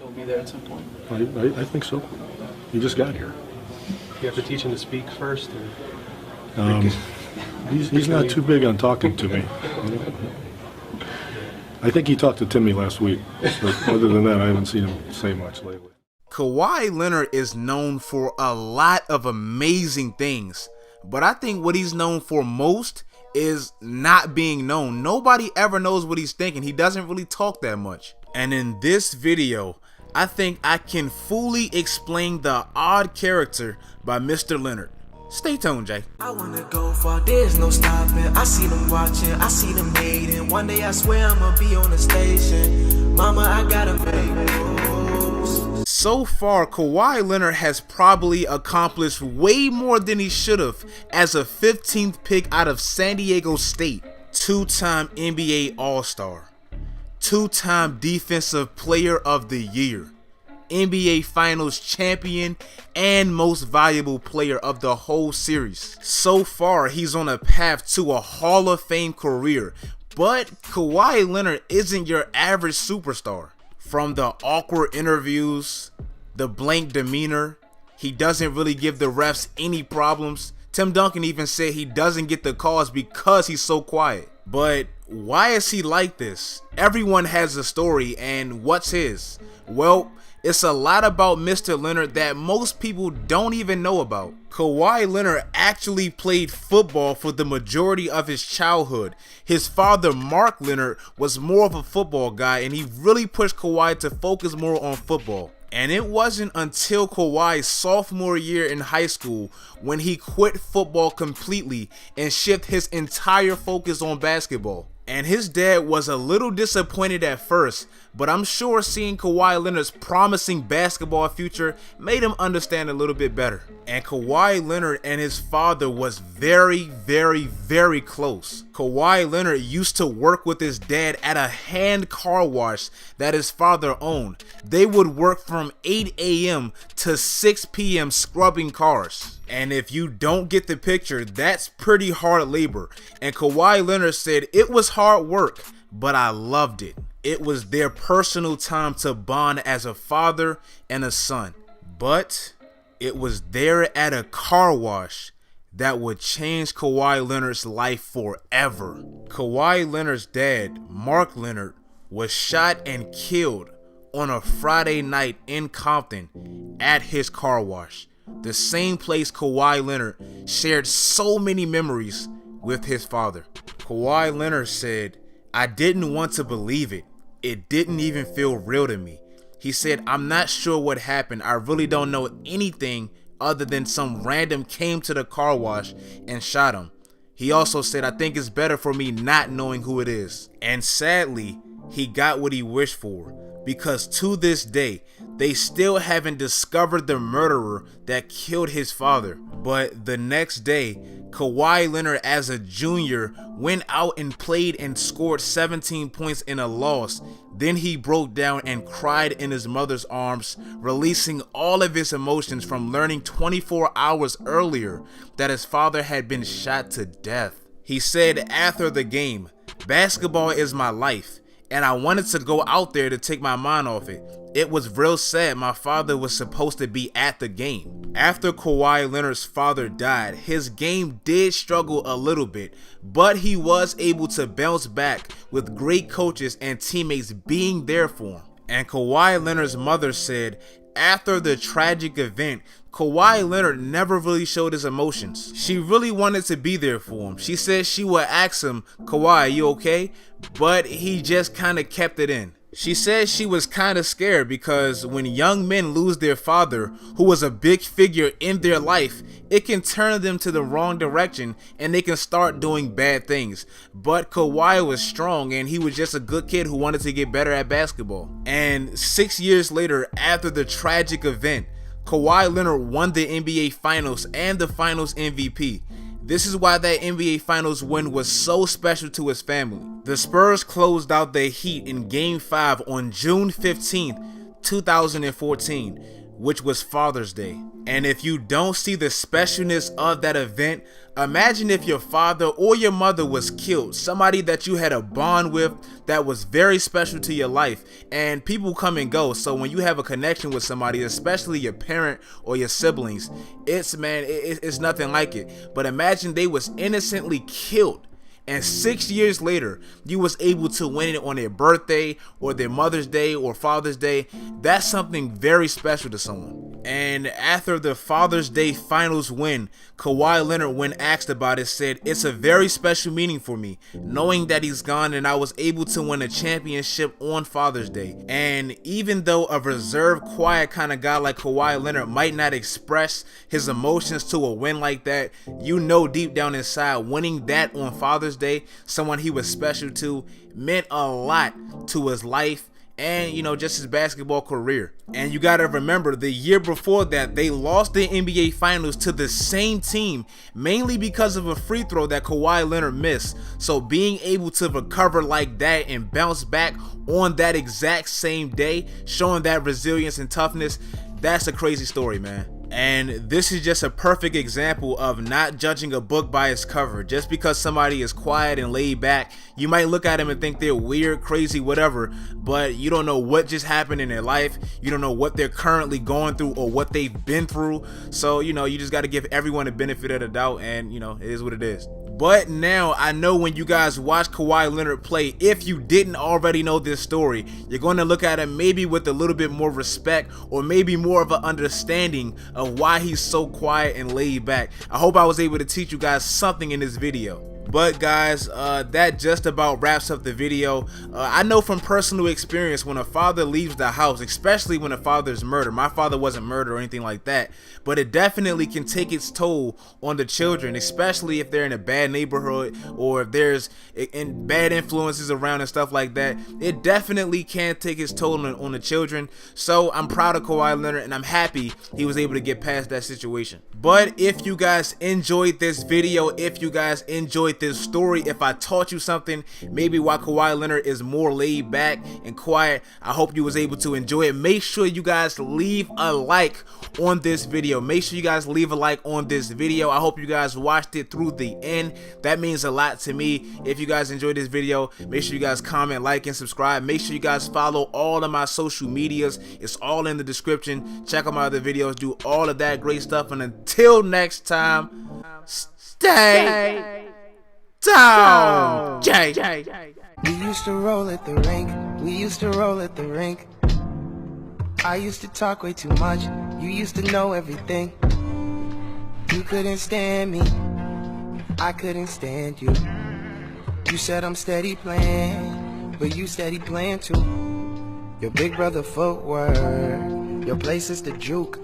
he'll be there at some point? I think so. He just got here. You have to teach him to speak first? He's not too big on talking to me. I think he talked to Timmy last week. But other than that, I haven't seen him say much lately. Kawhi Leonard is known for a lot of amazing things, but I think what he's known for most is not being known. Nobody ever knows what he's thinking. He doesn't really talk that much. And in this video, I think I can fully explain the odd character by Mr. Leonard. Stay tuned, Jay. I wanna go far, there's no stopping. I see them watching, I see them hating. One day I swear I'ma be on the station. Mama, I gotta make moves. So far, Kawhi Leonard has probably accomplished way more than he should have as a 15th pick out of San Diego State. Two-time NBA All-Star. Two-time Defensive Player of the Year. NBA Finals champion and most valuable player of the whole series. So far, he's on a path to a Hall of Fame career, but Kawhi Leonard isn't your average superstar. From the awkward interviews, the blank demeanor, he doesn't really give the refs any problems. Tim Duncan even said he doesn't get the calls because he's so quiet. But why is he like this? Everyone has a story, and what's his? Well, it's a lot about Mr. Leonard that most people don't even know about. Kawhi Leonard actually played football for the majority of his childhood. His father, Mark Leonard, was more of a football guy, and he really pushed Kawhi to focus more on football. And it wasn't until Kawhi's sophomore year in high school when he quit football completely and shifted his entire focus on basketball. And his dad was a little disappointed at first, but I'm sure seeing Kawhi Leonard's promising basketball future made him understand a little bit better. And Kawhi Leonard and his father was very close. Kawhi Leonard used to work with his dad at a hand car wash that his father owned. They would work from 8 a.m. to 6 p.m. scrubbing cars. And if you don't get the picture, that's pretty hard labor. And Kawhi Leonard said it was hard work, but I loved it. It was their personal time to bond as a father and a son. But it was there at a car wash that would change Kawhi Leonard's life forever. Kawhi Leonard's dad, Mark Leonard, was shot and killed on a Friday night in Compton at his car wash. The same place Kawhi Leonard shared so many memories with his father. Kawhi Leonard said, "I didn't want to believe it. It didn't even feel real to me." He said, "I'm not sure what happened. I really don't know anything other than some random came to the car wash and shot him." He also said, "I think it's better for me not knowing who it is." And sadly, he got what he wished for, because to this day, they still haven't discovered the murderer that killed his father. But the next day, Kawhi Leonard as a junior went out and played and scored 17 points in a loss. Then he broke down and cried in his mother's arms, releasing all of his emotions from learning 24 hours earlier that his father had been shot to death. He said after the game, "Basketball is my life, and I wanted to go out there to take my mind off it. It was real sad my father was supposed to be at the game." After Kawhi Leonard's father died, his game did struggle a little bit, but he was able to bounce back with great coaches and teammates being there for him. And Kawhi Leonard's mother said, after the tragic event, Kawhi Leonard never really showed his emotions. She really wanted to be there for him. She said she would ask him, "Kawhi, you okay?" But he just kind of kept it in. She said she was kind of scared because when young men lose their father, who was a big figure in their life, it can turn them to the wrong direction and they can start doing bad things. But Kawhi was strong and he was just a good kid who wanted to get better at basketball. And 6 years later, after the tragic event, Kawhi Leonard won the NBA Finals and the Finals MVP. This is why that NBA Finals win was so special to his family. The Spurs closed out the Heat in Game 5 on June 15th, 2014, which was Father's Day. And if you don't see the specialness of that event, imagine if your father or your mother was killed, somebody that you had a bond with that was very special to your life. And people come and go, so when you have a connection with somebody, especially your parent or your siblings, it's nothing like it. But imagine they was innocently killed, and 6 years later, you was able to win it on their birthday or their Mother's Day or Father's Day. That's something very special to someone. And after the Father's Day finals win, Kawhi Leonard, when asked about it, said, "It's a very special meaning for me, knowing that he's gone and I was able to win a championship on Father's Day." And even though a reserved, quiet kind of guy like Kawhi Leonard might not express his emotions to a win like that, you know deep down inside, winning that on Father's Day, someone he was special to, meant a lot to his life and, you know, just his basketball career. And you gotta remember, the year before that, they lost the NBA Finals to the same team, mainly because of a free throw that Kawhi Leonard missed. So being able to recover like that and bounce back on that exact same day, showing that resilience and toughness, that's a crazy story, man. And this is just a perfect example of not judging a book by its cover. Just because somebody is quiet and laid back, you might look at them and think they're weird, crazy, whatever, but you don't know what just happened in their life. You don't know what they're currently going through or what they've been through. So, you know, you just got to give everyone the benefit of the doubt, and, you know, it is what it is. But now I know when you guys watch Kawhi Leonard play, if you didn't already know this story, you're going to look at him maybe with a little bit more respect, or maybe more of an understanding of why he's so quiet and laid back. I hope I was able to teach you guys something in this video. But guys, that just about wraps up the video. I know from personal experience, when a father leaves the house, especially when a father's murdered, my father wasn't murdered or anything like that, but it definitely can take its toll on the children, especially if they're in a bad neighborhood or if there's bad influences around and stuff like that. It definitely can take its toll on the children. So I'm proud of Kawhi Leonard, and I'm happy he was able to get past that situation. But if you guys enjoyed this video, if you guys enjoyed this story, if I taught you something, maybe why Kawhi Leonard is more laid back and quiet, I hope you was able to enjoy it. Make sure you guys leave a like on this video. Make sure you guys leave a like on this video. I hope you guys watched it through the end. That means a lot to me. If you guys enjoyed this video, make sure you guys comment, like, and subscribe. Make sure you guys follow all of my social medias. It's all in the description. Check out my other videos, do all of that great stuff, and until next time, stay down, Jay. We used to roll at the rink. We used to roll at the rink. I used to talk way too much. You used to know everything. You couldn't stand me. I couldn't stand you. You said I'm steady playing, but you steady playing too. Your big brother footwork. Your place is the juke.